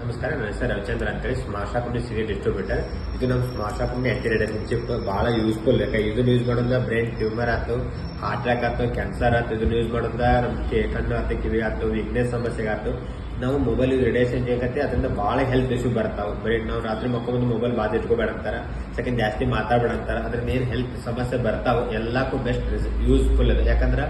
ನಮಸ್ಕಾರ, ನನ್ನ ಹೆಸರು ರವಿಚಂದ್ರ ಅಂತೇಳಿ ಸ್ಮಾರ್ಟ್ ಶಾಪ್ ಸೀರಿಯಲ್ ಡಿಸ್ಟ್ರಿಬ್ಯೂಟರ್. ಇದು ನಮ್ಮ smart shop anti radiation chip ಭಾಳ ಯೂಸ್ಫುಲ್. ಇದನ್ನ ಯೂಸ್ ಮಾಡೋದ್ರಿಂದ ಬ್ರೈನ್ ಟ್ಯೂಮರ್ ಆಯ್ತು, ಹಾರ್ಟ್ ಅಟ್ಯಾಕ್ ಆಯ್ತು, ಕ್ಯಾನ್ಸರ್ ಆಯ್ತು. ಇದನ್ನ ಯೂಸ್ ಮಾಡೋದ್ರಿಂದ ನಮ್ಮ ಕಣ್ಣು ಆಯ್ತು, ಕಿವಿ ಆಯ್ತು, ವೀಕ್ನೆಸ್ ಸಮಸ್ಯೆಗೆ ಆಯ್ತು. ನಾವು ಮೊಬೈಲ್ ರೇಡಿಯೇಷನ್ ಆಗತ್ತೆ, ಅದರಿಂದ ಭಾಳ ಹೆಲ್ತ್ ಇಶ್ಯೂ ಬರ್ತಾವೆ. ಬರೀ ನಾವು ರಾತ್ರಿ ಮಕ್ಕೊಂದು ಮೊಬೈಲ್ ಬಾದ್ ಇಟ್ಕೋಬೇಡ ಅಂತಾರೆ, ಸೆಕೆಂಡ್ ಜಾಸ್ತಿ ಮಾತಾಡಬೇಡ ಅಂತಾರೆ. ಅದ್ರಿಂದ ಏನು ಹೆಲ್ತ್ ಸಮಸ್ಯೆ ಬರ್ತಾವೆ ಎಲ್ಲಕ್ಕೂ ಬೆಸ್ಟ್ ಯೂಸ್ಫುಲ್ ಇದೆ. ಯಾಕಂದ್ರೆ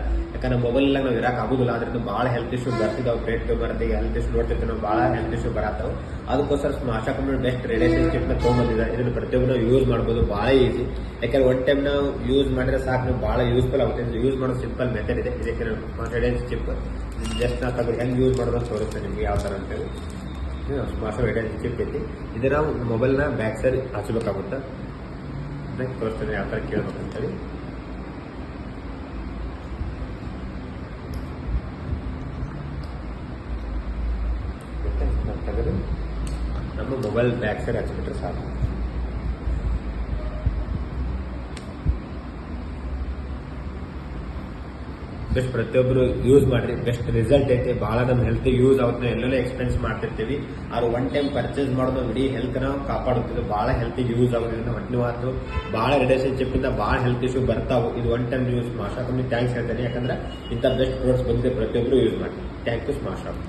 ಮೊಬೈಲ್ ಇಲ್ಲ ನಾವು ಇರಕ್ಕೆ ಆಗುದಿಲ್ಲ. ಅದರಿಂದ ಭಾಳ ಹೆಲ್ತ್ ಇಶ್ಯೂ ಬರ್ತಿದ್ದಾವೆ. ಬ್ರೈನ್ ಟ್ಯೂಮರ್ ಹೆಲ್ತ್ ಇಶ್ಯೂ ನೋಡ್ತಿರ್ತೀವಿ ನಾವು, ಭಾಳ ಹೆಲ್ತ್ ಇಶ್ಯೂ ಬರತ್ತಾವೆ. ಅದಕ್ಕೋಸ್ಕರ ಸ್ಮಾರ್ಟ್ ಶಾಪ್ ಬೆಸ್ಟ್ ರೇಡಿಯೇಷನ್ ಚಿಪ್ನ ತೊಗೊಂಬಂದಿದ್ದಾರೆ. ಇದನ್ನು ಪ್ರತಿಯೊಬ್ಬರು ಯೂಸ್ ಮಾಡ್ಬೋದು, ಭಾಳ ಈಸಿ. ಯಾಕಂದ್ರೆ ಒನ್ ಟೈಮ್ ನಾವು ಯೂಸ್ ಮಾಡಿದ್ರೆ ಸಾಕು, ನಾವು ಭಾಳ ಯೂಸ್ಫುಲ್ ಆಗುತ್ತೆ. ಯೂಸ್ ಮಾಡೋ ಸಿಂಪಲ್ ಮೆಥಡ್ ಇದೆ. ಇದಕ್ಕೆ ನಾವು ಸ್ಮಾರ್ಟ್ ರೇಡಿಯೇಷನ್ ಚಿಪ್ ಜಸ್ಟ್ ನಾವು ತಗೊಂಡು ಹೆಂಗೆ ಯೂಸ್ ಮಾಡೋದು ಅಂತ ತೋರಿಸ್ತೇನೆ ನಿಮಗೆ ಯಾವ ಥರ ಅಂತೇಳಿ. ಸ್ಮಾರ್ಟ್ ರೇಡಿಯೇಷನ್ ಚಿಪ್ ಐತಿ. ಇದನ್ನ ನಾವು ಮೊಬೈಲ್ನ ಬ್ಯಾಕ್ ಸೈಡ್ ಹಚ್ಚಬೇಕಾಗುತ್ತೆ. ತೋರಿಸ್ತೇನೆ ಯಾವ ಥರ ಕೇಳ್ಬೇಕಂತೇಳಿ. ತೆಗೆದು ನಮ್ಮ ಮೊಬೈಲ್ ಬ್ಯಾಕ್ ಸೈಡ್ ಹಚ್ಚಿಬಿಟ್ರೆ ಸಾಕು. ಬೆಸ್ಟ್ ಪ್ರತಿಯೊಬ್ಬರು ಯೂಸ್ ಮಾಡ್ರಿ, ಬೆಸ್ಟ್ ರಿಸಲ್ಟ್ ಐತೆ. ಭಾಳ ನಮ್ಮ ಹೆಲ್ತ್ ಯೂಸ್ ಆಗುತ್ತೆ. ನಾವು ಎಲ್ಲೆಲ್ಲ ಎಕ್ಸ್ಪೆನ್ಸ್ ಮಾಡ್ತಿರ್ತೀವಿ, ಆದ್ರೆ ಒನ್ ಟೈಮ್ ಪರ್ಚೇಸ್ ಮಾಡೋದು ಇಡೀ ಹೆಲ್ತ್ ನಾವು ಕಾಪಾಡುತ್ತದೆ. ಭಾಳ ಹೆಲ್ತ್ ಯೂಸ್ ಆಗೋದ್ರಿಂದ ಹೊಟ್ಟೆ ಆಯ್ತು, ಭಾಳ ರೇಡಿಯೇಷನ್ ಚಿಪ್ ಇಂದ ಭಾಳ ಹೆಲ್ತ್ ಇಶ್ಯೂ ಬರ್ತಾವೆ. ಇದು one time use smart shop thanks ಹೇಳ್ತೇನೆ. ಯಾಕಂದ್ರೆ ಇಂಥ ಬೆಸ್ಟ್ ಪ್ರಾಡಕ್ಟ್ಸ್ ಬಂದಿದೆ, ಪ್ರತಿಯೊಬ್ಬರು ಯೂಸ್ ಮಾಡಿ. Thank you smart shop.